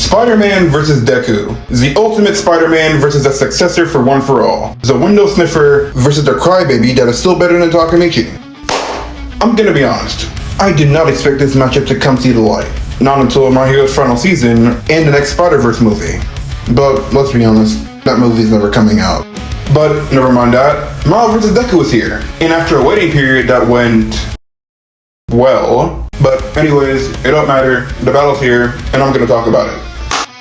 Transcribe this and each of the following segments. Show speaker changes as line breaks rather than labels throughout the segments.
Spider-Man vs. Deku. The ultimate Spider-Man versus a successor for One for All. The window sniffer versus the crybaby that is still better than Takemichi. I'm gonna be honest, I did not expect this matchup to come see the light. Not until My Hero's final season and the next Spider-Verse movie. But let's be honest, that movie's never coming out. But never mind that, Miles vs. Deku was here. And after a waiting period that went well. But anyways, it don't matter, the battle's here, and I'm gonna talk about it.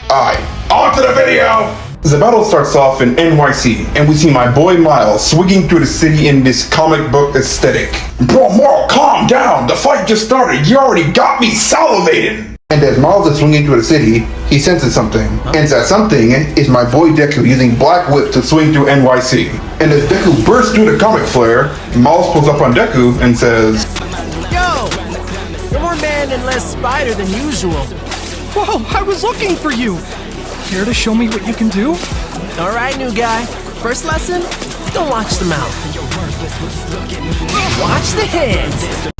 Alright, on to the video! The battle starts off in NYC, and we see my boy Miles swinging through the city in this comic book aesthetic. Bro, Mortal, calm down! The fight just started! You already got me salivating! And as Miles is swinging through the city, he senses something. And that something is my boy Deku using Black Whip to swing through NYC. And as Deku bursts through the comic flare, Miles pulls up on Deku and says,
Yo! You're more man and less spider than usual.
Whoa, I was looking for you! Care to show me what you can do?
Alright, new guy. First lesson? Don't watch the mouth. Watch the hands.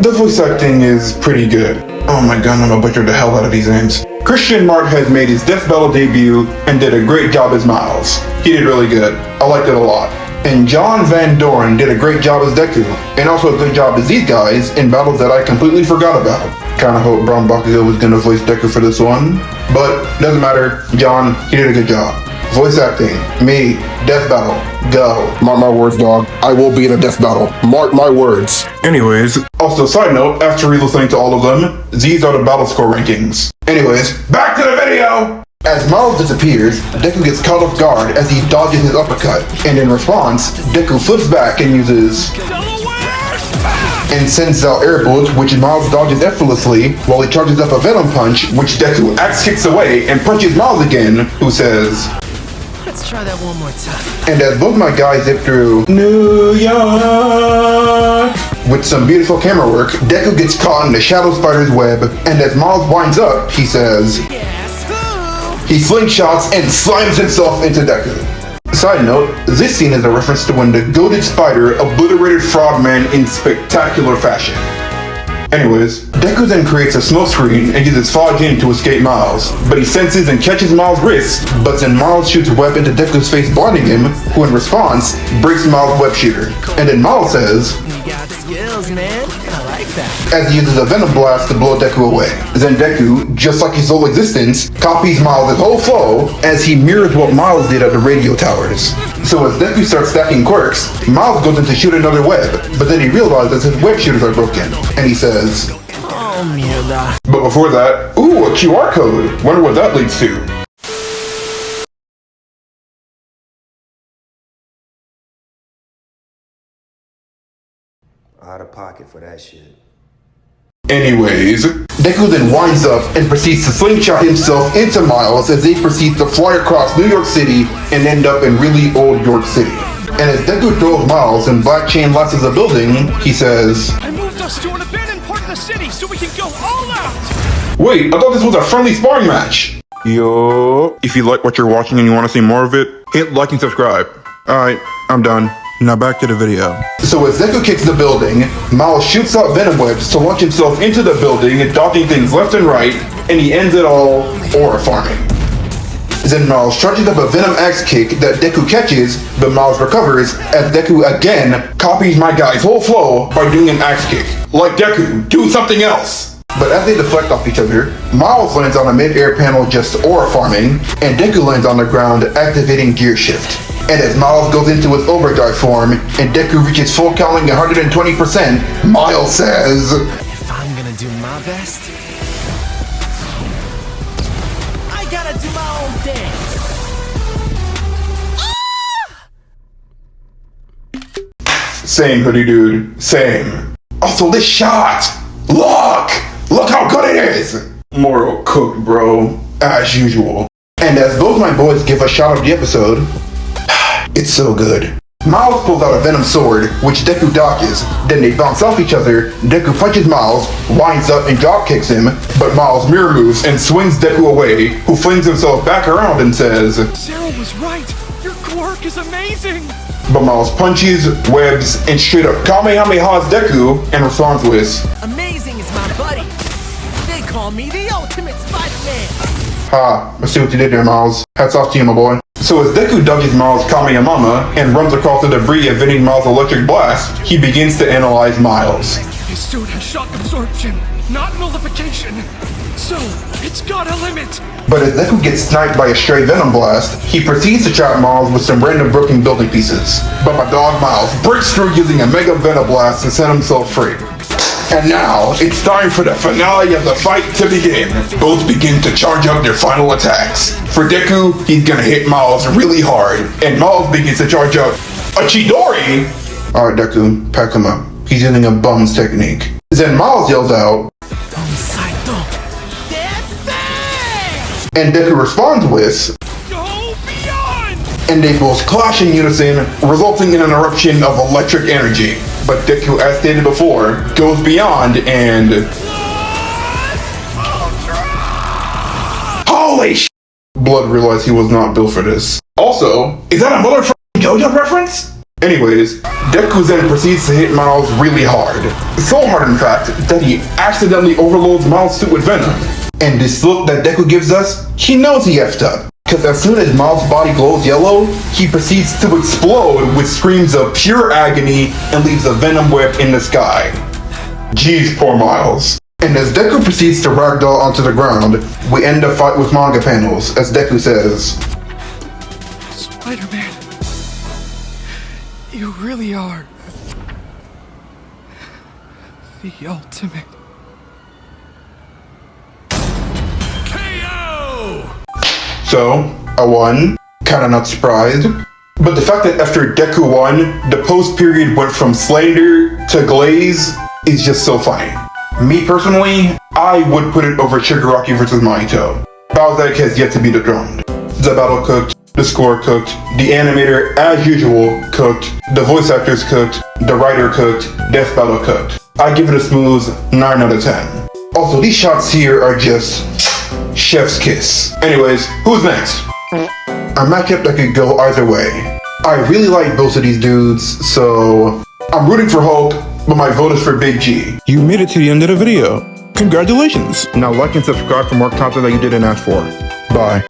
the voice acting is pretty good. Oh my god, I'm gonna butcher the hell out of these names. Christian Mark has made his Death Battle debut and did a great job as Miles. He did really good. I liked it a lot. And John Van Doren did a great job as Deku, and also a good job as these guys in battles that I completely forgot about. Kinda hope Braun Bakugo was gonna voice Deku for this one, but doesn't matter. John, he did a good job. Voice acting, me, Death Battle, go.
Mark my words, dog. I will be in a death battle. Mark my words.
Anyways, also side note, after re-listening to all of them, these are the battle score rankings. Anyways, back to the video! As Miles disappears, Deku gets caught off guard as he dodges his uppercut, and in response, Deku flips back and uses and sends out air bullets, which Miles dodges effortlessly while he charges up a Venom Punch, which Deku axe kicks away and punches Miles again, who says,
Let's try that one more time.
and as both my guys zip through New York with some beautiful camera work, Deku gets caught in the Shadow Spider's web, and as Miles winds up, he says, he slingshots and slams himself into Deku. Side note, this scene is a reference to when the goated spider obliterated Frogman in spectacular fashion. Anyways, Deku then creates a smoke screen and uses Fog In to escape Miles, but he senses and catches Miles' wrist, but then Miles shoots a web into Deku's face, blinding him, who in response, breaks Miles' web shooter. And then Miles says,
You got skills, man. I like that.
as he uses a Venom Blast to blow Deku away. Then Deku, just like his whole existence, copies Miles' whole flow as he mirrors what Miles did at the radio towers. So as Deku starts stacking quirks, Miles goes in to shoot another web, but then he realizes his web shooters are broken, and he says,
Oh, mierda.
but before that, ooh, a QR code. Wonder what that leads to.
Out of pocket for that shit.
Anyways, Deku then winds up and proceeds to slingshot himself into Miles as they proceed to fly across New York City and end up in really old York City. And as Deku throws Miles and Black Chain lasts a building, he says,
I moved us to an abandoned part of the city so we can go all out!
wait, I thought this was a friendly sparring match. Yo. If you like what you're watching and you want to see more of it, hit like and subscribe. Alright, I'm done. Now back to the video. So as Deku kicks the building, Miles shoots out Venom Webs to launch himself into the building, dodging things left and right, and he ends it all aura farming. Then Miles charges up a Venom Axe kick that Deku catches, but Miles recovers as Deku again copies my guy's whole flow by doing an axe kick. Like Deku, do something else! But as they deflect off each other, Miles lands on a mid-air panel just aura farming, and Deku lands on the ground activating gear shift. And as Miles goes into his overdrive form, and Deku reaches full counting 120%, Miles says,
I'm gonna do my best. I gotta do my own thing.
same hoodie dude, same. Also this shot! Look how good it is! Moral cooked, bro, as usual. And as both my boys give a shot of the episode, it's so good. Miles pulls out a Venom sword, which Deku dodges. Then they bounce off each other. Deku punches Miles, winds up and drop kicks him, but Miles mirror moves and swings Deku away, who flings himself back around and says,
Sarah was right! Your quirk is amazing!
but Miles punches, webs, and straight up Kamehamehas Deku and responds with,
Amazing is my buddy. They call me the ultimate Spider-Man.
I see what you did there, Miles. Hats off to you, my boy. So as Deku dodges Miles' Kamehameha and runs across the debris, evading Miles' electric blast, he begins to analyze Miles.
His suit has shock absorption, not nullification. So, it's got a limit.
But as Deku gets sniped by a stray venom blast, he proceeds to trap Miles with some random broken building pieces. But my dog Miles breaks through using a mega venom blast to set himself free. And now, it's time for the finale of the fight to begin. Both begin to charge up their final attacks. For Deku, he's gonna hit Miles really hard, and Miles begins to charge up a Chidori! Alright Deku, pack him up. He's using a bum's technique. Then Miles yells out, and Deku responds with,
Go beyond!
and they both clash in unison, resulting in an eruption of electric energy. But Deku, as stated before, goes beyond and... Holy sh! Blood realized he was not built for this. Also, is that a motherfucking JoJo reference? Anyways, Deku then proceeds to hit Miles really hard. So hard, in fact, that he accidentally overloads Miles' suit with venom. And this look that Deku gives us, he knows he effed up. Cause as soon as Miles' body glows yellow, he proceeds to explode with screams of pure agony and leaves a venom web in the sky. Jeez, poor Miles. And as Deku proceeds to ragdoll onto the ground, we end the fight with manga panels, as Deku says,
Spider-Man, you really are the ultimate.
So, I won. Kinda not surprised. But the fact that after Deku won, the post period went from slander to glaze is just so funny. Me personally, I would put it over Shigaraki vs. Mahito. Balzac has yet to be dethroned. The battle cooked, the score cooked, the animator as usual cooked, the voice actors cooked, the writer cooked, Death Battle cooked. I give it a smooth 9 out of 10. Also, these shots here are just chef's kiss. Anyways, who's next? A matchup that could go either way. I really like both of these dudes, so I'm rooting for Hulk, but my vote is for Big G. You made it to the end of the video. Congratulations. Now like and subscribe for more content that you didn't ask for. Bye.